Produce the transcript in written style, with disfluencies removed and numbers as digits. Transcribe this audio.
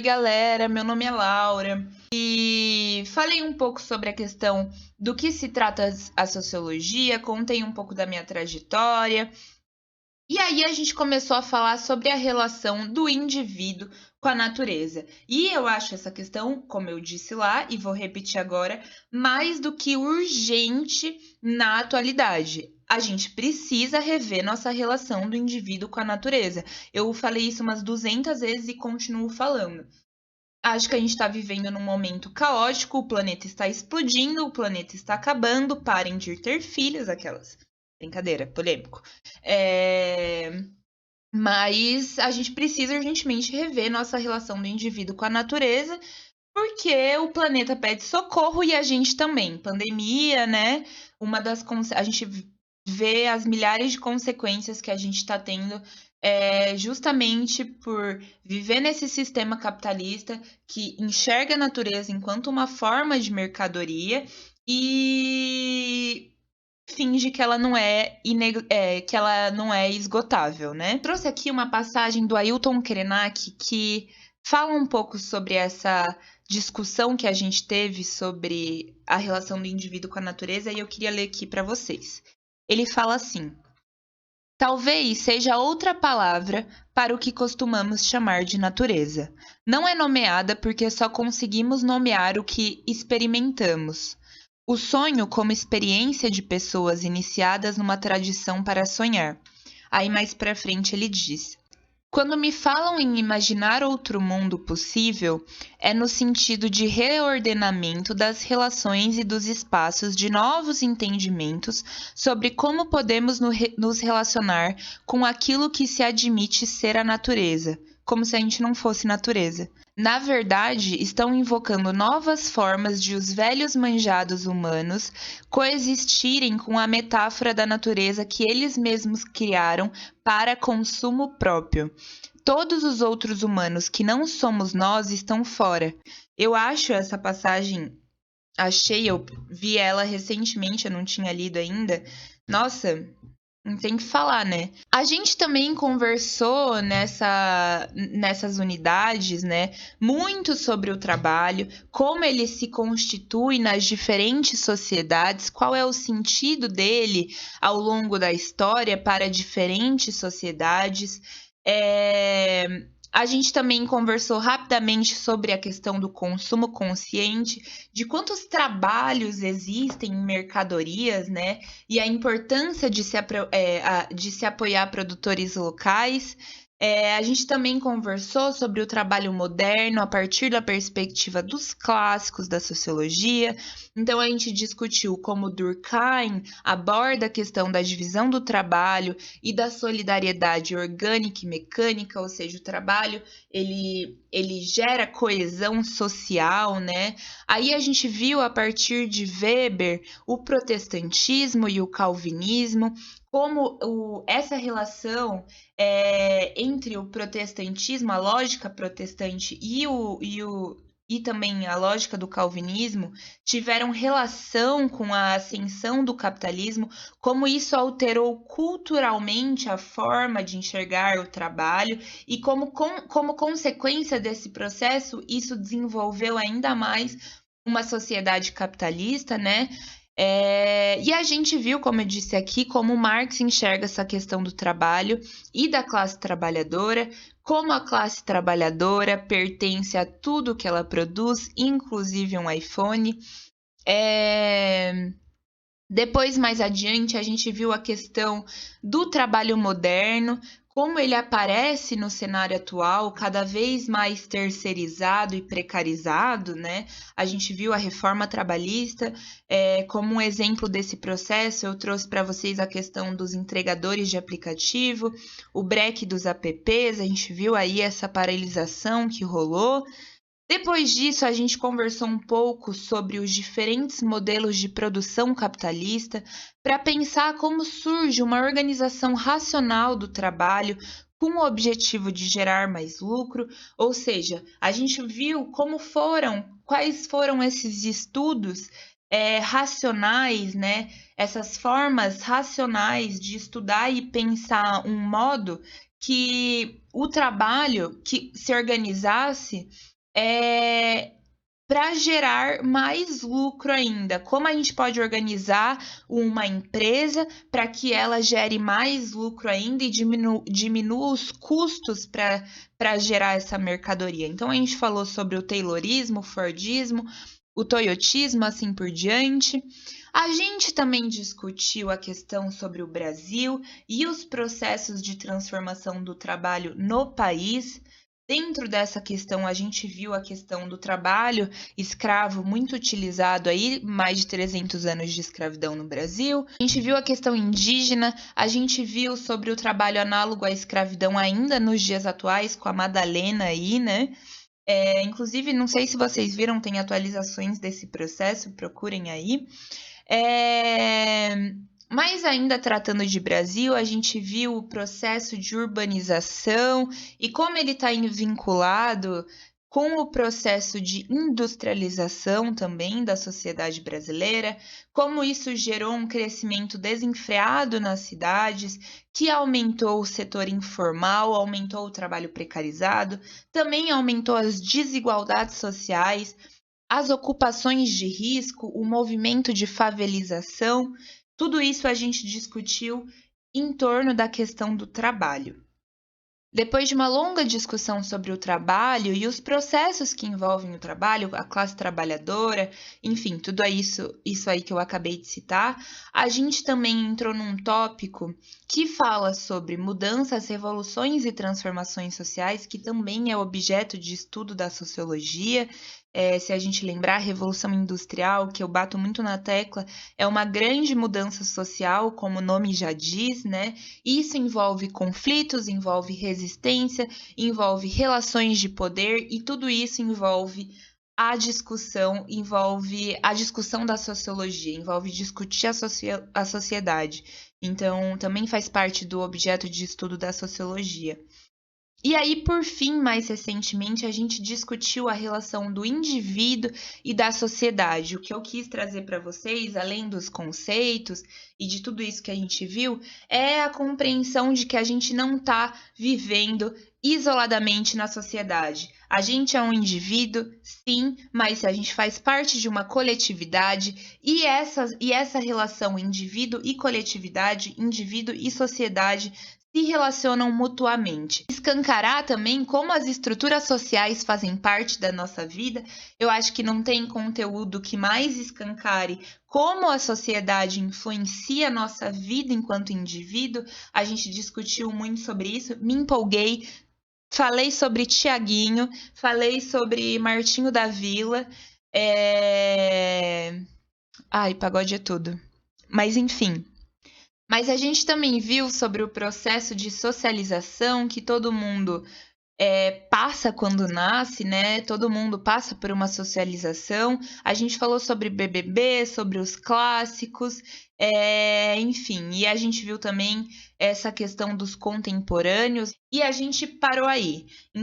Oi, galera, meu nome é Laura e falei um pouco sobre a questão do que se trata a sociologia, contei um pouco da minha trajetória e aí a gente começou a falar sobre a relação do indivíduo com a natureza. E eu acho essa questão, como eu disse lá e vou repetir agora, mais do que urgente na atualidade. A gente precisa rever nossa relação do indivíduo com a natureza. Eu falei isso umas 200 vezes e continuo falando. Acho que a gente está vivendo num momento caótico, o planeta está explodindo, o planeta está acabando, parem de ter filhos, aquelas. Brincadeira, polêmico. Mas a gente precisa urgentemente rever nossa relação do indivíduo com a natureza, porque o planeta pede socorro e a gente também. Pandemia, né? A gente vê as milhares de consequências que a gente está tendo justamente por viver nesse sistema capitalista que enxerga a natureza enquanto uma forma de mercadoria e finge que ela não que ela não é esgotável, né? Trouxe aqui uma passagem do Ailton Krenak que fala um pouco sobre essa discussão que a gente teve sobre a relação do indivíduo com a natureza e eu queria ler aqui para vocês. Ele fala assim: talvez seja outra palavra para o que costumamos chamar de natureza. Não é nomeada porque só conseguimos nomear o que experimentamos. O sonho como experiência de pessoas iniciadas numa tradição para sonhar. Aí mais para frente ele diz: quando me falam em imaginar outro mundo possível, é no sentido de reordenamento das relações e dos espaços de novos entendimentos sobre como podemos nos relacionar com aquilo que se admite ser a natureza, como se a gente não fosse natureza. Na verdade, estão invocando novas formas de os velhos manjados humanos coexistirem com a metáfora da natureza que eles mesmos criaram para consumo próprio. Todos os outros humanos que não somos nós estão fora. Eu acho essa passagem, eu vi ela recentemente, eu não tinha lido ainda. Nossa, não tem que falar, né? A gente também conversou nessas unidades, né, muito sobre o trabalho, como ele se constitui nas diferentes sociedades, qual é o sentido dele ao longo da história para diferentes sociedades. A gente também conversou rapidamente sobre a questão do consumo consciente, de quantos trabalhos existem em mercadorias, né? E a importância de se apoiar produtores locais. A gente também conversou sobre o trabalho moderno a partir da perspectiva dos clássicos da sociologia. Então, a gente discutiu como Durkheim aborda a questão da divisão do trabalho e da solidariedade orgânica e mecânica, ou seja, o trabalho ele gera coesão social, né? Aí a gente viu a partir de Weber o protestantismo e o calvinismo, como essa relação entre o protestantismo, a lógica protestante e também a lógica do calvinismo tiveram relação com a ascensão do capitalismo, como isso alterou culturalmente a forma de enxergar o trabalho e como consequência desse processo, isso desenvolveu ainda mais uma sociedade capitalista, né? E a gente viu, como eu disse aqui, como Marx enxerga essa questão do trabalho e da classe trabalhadora, como a classe trabalhadora pertence a tudo que ela produz, inclusive um iPhone. Depois, mais adiante, a gente viu a questão do trabalho moderno, como ele aparece no cenário atual, cada vez mais terceirizado e precarizado, né? A gente viu a reforma trabalhista como um exemplo desse processo. Eu trouxe para vocês a questão dos entregadores de aplicativo, o break dos apps, a gente viu aí essa paralisação que rolou. Depois disso, a gente conversou um pouco sobre os diferentes modelos de produção capitalista para pensar como surge uma organização racional do trabalho com o objetivo de gerar mais lucro, ou seja, a gente viu quais foram esses estudos racionais, né? Essas formas racionais de estudar e pensar um modo que o trabalho que se organizasse para gerar mais lucro ainda. Como a gente pode organizar uma empresa para que ela gere mais lucro ainda e diminua os custos para gerar essa mercadoria. Então, a gente falou sobre o Taylorismo, o Fordismo, o Toyotismo, assim por diante. A gente também discutiu a questão sobre o Brasil e os processos de transformação do trabalho no país. Dentro dessa questão, a gente viu a questão do trabalho escravo muito utilizado aí, mais de 300 anos de escravidão no Brasil. A gente viu a questão indígena, a gente viu sobre o trabalho análogo à escravidão ainda nos dias atuais, com a Madalena aí, né? Inclusive, não sei se vocês viram, tem atualizações desse processo, procurem aí. Mas ainda tratando de Brasil, a gente viu o processo de urbanização e como ele está vinculado com o processo de industrialização também da sociedade brasileira, como isso gerou um crescimento desenfreado nas cidades, que aumentou o setor informal, aumentou o trabalho precarizado, também aumentou as desigualdades sociais, as ocupações de risco, o movimento de favelização, tudo isso a gente discutiu em torno da questão do trabalho. Depois de uma longa discussão sobre o trabalho e os processos que envolvem o trabalho, a classe trabalhadora, enfim, tudo isso aí que eu acabei de citar, a gente também entrou num tópico que fala sobre mudanças, revoluções e transformações sociais, que também é objeto de estudo da sociologia. Se a gente lembrar, a Revolução Industrial, que eu bato muito na tecla, é uma grande mudança social, como o nome já diz, né? Isso envolve conflitos, envolve resistência, envolve relações de poder e tudo isso envolve a discussão da sociologia, envolve discutir a sociedade. Então, também faz parte do objeto de estudo da sociologia. E aí, por fim, mais recentemente, a gente discutiu a relação do indivíduo e da sociedade. O que eu quis trazer para vocês, além dos conceitos e de tudo isso que a gente viu, é a compreensão de que a gente não está vivendo isoladamente na sociedade. A gente é um indivíduo, sim, mas a gente faz parte de uma coletividade e essa relação indivíduo e coletividade, indivíduo e sociedade se relacionam mutuamente. Escancarar também como as estruturas sociais fazem parte da nossa vida. Eu acho que não tem conteúdo que mais escancare como a sociedade influencia a nossa vida enquanto indivíduo. A gente discutiu muito sobre isso, me empolguei. Falei sobre Tiaguinho, falei sobre Martinho da Vila. Ai, pagode é tudo. Mas enfim. Mas a gente também viu sobre o processo de socialização que todo mundo passa quando nasce, né? Todo mundo passa por uma socialização. A gente falou sobre BBB, sobre os clássicos, enfim. E a gente viu também essa questão dos contemporâneos e a gente parou aí.